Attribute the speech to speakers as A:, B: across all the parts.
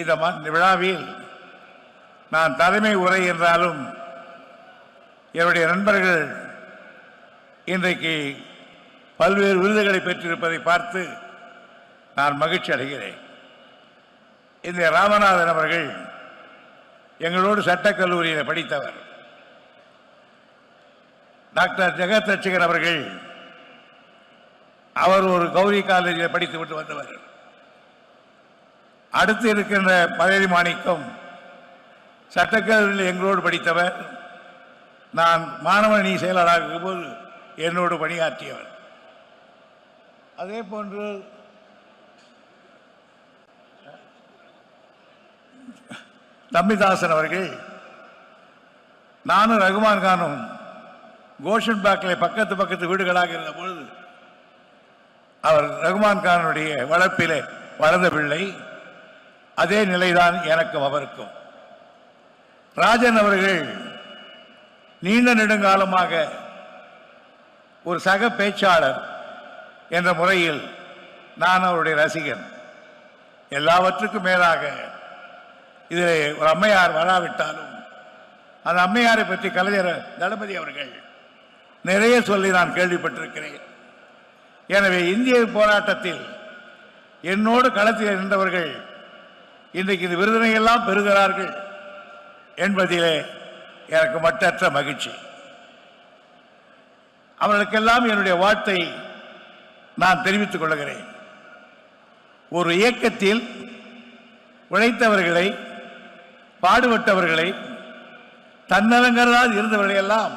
A: இந்த விழாவில் நான் தலைமை உரை என்றாலும் என்னுடைய நண்பர்கள் இன்றைக்கு பல்வேறு விருதுகளை பெற்றிருப்பதை பார்த்து நான் மகிழ்ச்சி அடைகிறேன். இந்த ராமநாதன் அவர்கள் எங்களோடு சட்டக்கல்லூரியில் படித்தவர். டாக்டர் ஜெகத் ரட்சகன் அவர்கள் அவர் ஒரு கௌரி காலேஜில் படித்துவிட்டு வந்தவர். அடுத்து இருக்கின்ற பழனி மாணிக்கம் சட்டக்கல்லூரியில் எங்களோடு படித்தவர். நான் மாணவணி செயலாளராக இருக்கும்போது என்னோடு பணியாற்றியவர். அதே போன்று தம்பிதாசன் அவர்கள் நானும் ரகுமான் கானும் கோஷன் பேக்கில் பக்கத்து வீடுகளாக இருந்த பொழுது அவர் ரகுமான் கானுடைய வளர்ப்பிலே வளர்ந்த பிள்ளை. அதே நிலைதான் எனக்கும் அவருக்கும். ராஜன் அவர்கள் நீண்ட நெடுங்காலமாக ஒரு சக பேச்சாளர் என்ற முறையில் நான் அவருடைய ரசிகன். எல்லாவற்றுக்கும் மேலாக இதில் ஒரு அம்மையார் வராவிட்டாலும் அந்த அம்மையாரை பற்றி கலைஞர் தளபதி அவர்கள் நிறைய சொல்லி நான் கேள்விப்பட்டிருக்கிறேன். எனவே இந்திய போராட்டத்தில் என்னோடு களத்தில் இருந்தவர்கள் இன்றைக்கு இந்த விருதினை எல்லாம் பெறுகிறார்கள் என்பதிலே எனக்கு மட்டற்ற மகிழ்ச்சி. அவர்களுக்கெல்லாம் என்னுடைய வாழ்த்தை நான் தெரிவித்துக் கொள்கிறேன். ஒரு இயக்கத்தில் உழைத்தவர்களை, பாடுபட்டவர்களை, தன்னலங்களால் இருந்தவர்களை எல்லாம்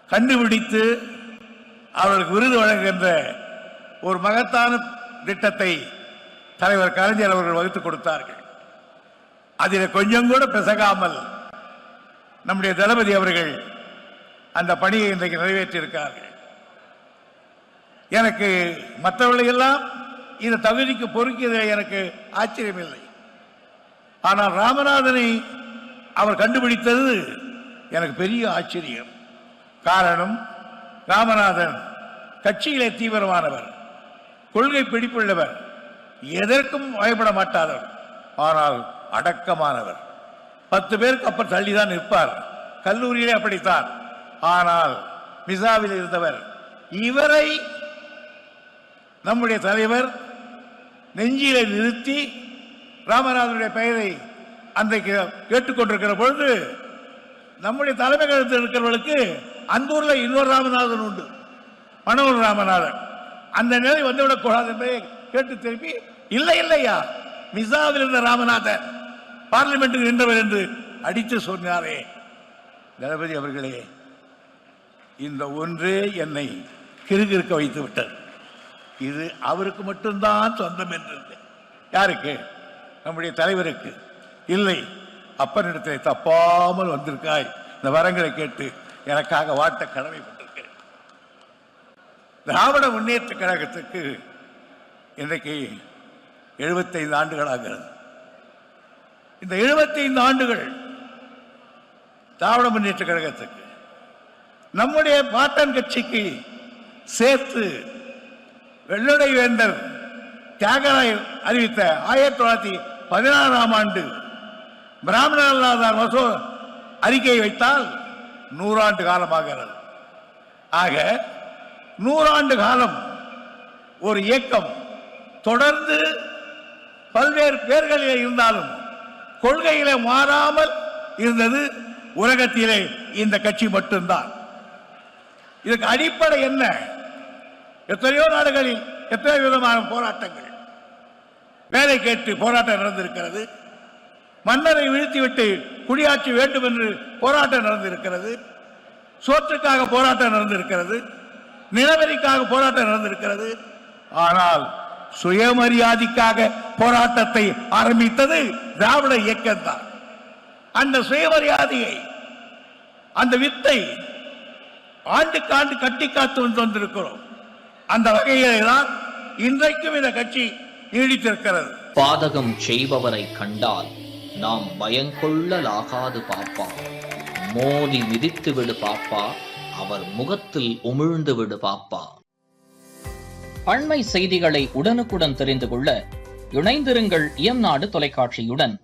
A: கண்டுபிடித்து அவர்களுக்கு விருது வழங்குகின்ற ஒரு மகத்தான திட்டத்தை தலைவர் கலைஞர் அவர்கள் வகுத்துக் கொடுத்தார்கள். அதில் கொஞ்சம் கூட பிசகாமல் நம்முடைய தளபதி அவர்கள் அந்த பணியை இன்றைக்கு நிறைவேற்றியிருக்கிறார்கள். எனக்கு மற்றவர்களெல்லாம் இந்த தகுதிக்கு பொறுக்கியதில் எனக்கு ஆச்சரியமில்லை. ஆனால் ராமநாதனை அவர் கண்டுபிடித்தது எனக்கு பெரிய ஆச்சரியம். காரணம், ராமநாதன் கட்சியிலே தீவிரமானவர், கொள்கை பிடிப்புள்ளவர், எதற்கும் பயப்பட மாட்டாதவர், ஆனால் அடக்கமானவர். 10 பேருக்கு அப்புறம் தள்ளிதான் நிற்பார். கல்லூரியிலே அப்படித்தான். ஆனால் மிசாவில் இருந்தவர். இவரை நம்முடைய தலைவர் நெஞ்சிலே நிறுத்தி ராமநாதனுடைய பெயரை அன்றைக்கு கேட்டுக்கொண்டிருக்கிற பொழுது நம்முடைய தலைமை கழகத்தில் இருக்கிறவர்களுக்கு அந்த ஊரில் இன்னொரு ராமநாதன் உண்டு, மனோர் ராமநாதன். அந்த நிலை வந்துவிடக் கூடாது என்பதை கேட்டு திருப்பி இல்லையா மிசாவில் இருந்த ராமநாதன் பார்லிமெண்ட்டுக்கு நின்றவர் என்று அடித்து சொன்னாரே. தளபதி அவர்களே, இந்த ஒன்றே என்னை கிறுகிறுக்க வைத்து விட்டது. இது அவருக்கு மட்டும்தான் சொந்தம் என்று. யாருக்கு? நம்முடைய தலைவருக்கு. இல்லை, அப்பனிடத்தில் தப்பாமல் வந்திருக்காய், இந்த வரங்களை கேட்டு எனக்காக வாட்ட கடமைப்பட்டிருக்கிறேன். திராவிட முன்னேற்ற கழகத்துக்கு இன்றைக்கு 75 ஆண்டுகள் ஆகிறது. இந்த 75 ஆண்டுகள் திராவிட முன்னேற்ற கழகத்துக்கு நம்முடைய பாட்டன் கட்சிக்கு சேர்த்து வெள்ளடை வேந்தர் தியாகராய் அறிவித்த 1916ஆம் ஆண்டு பிராமணர் மசோ அறிக்கையை வைத்தால் 100 ஆண்டு காலமாகிறது. ஆக 100 ஆண்டு காலம் ஒரு இயக்கம் தொடர்ந்து பல்வேறு பேர்களிலே இருந்தாலும் கொள்கையிலே மாறாமல் இருந்தது உலகத்திலே இந்த கட்சி மட்டும்தான். இதுக்கு அடிப்படை என்ன? எத்தனையோ நாடுகளில் எத்தனையோ விதமான போராட்டங்கள், வேலை கேட்டு போராட்டம் நடந்திருக்கிறது. மன்னரை வீழ்த்திவிட்டு குடியாட்சி வேண்டும் என்று போராட்டம் நடந்திருக்கிறது. சோற்றுக்காக போராட்டம் நடந்திருக்கிறது. நிலவரிக்காக போராட்டம் நடந்திருக்கிறது. ஆனால் சுயமரியாதைக்காக போராட்டத்தை ஆரம்பித்தது திராவிட இயக்கம் தான். அந்த சுயமரியாதையை, அந்த வித்தை ஆண்டுக்கு ஆண்டு கட்டி காத்து வந்திருக்கிறோம். அந்த வகையிலே தான் இன்றைக்கும் இந்த கட்சி நீடித்திருக்கிறது.
B: பாதகம் செய்பவரை கண்டால் நாம் பயங்கொள்ளலாகாது பாப்பா, மோதி மிதித்து விடு பாப்பா, அவர் முகத்தில் உமிழ்ந்து விடு பாப்பா. அண்மை செய்திகளை உடனுக்குடன் தெரிந்து கொள்ள இணைந்திருங்கள் இயம்நாடு தொலைக்காட்சியுடன்.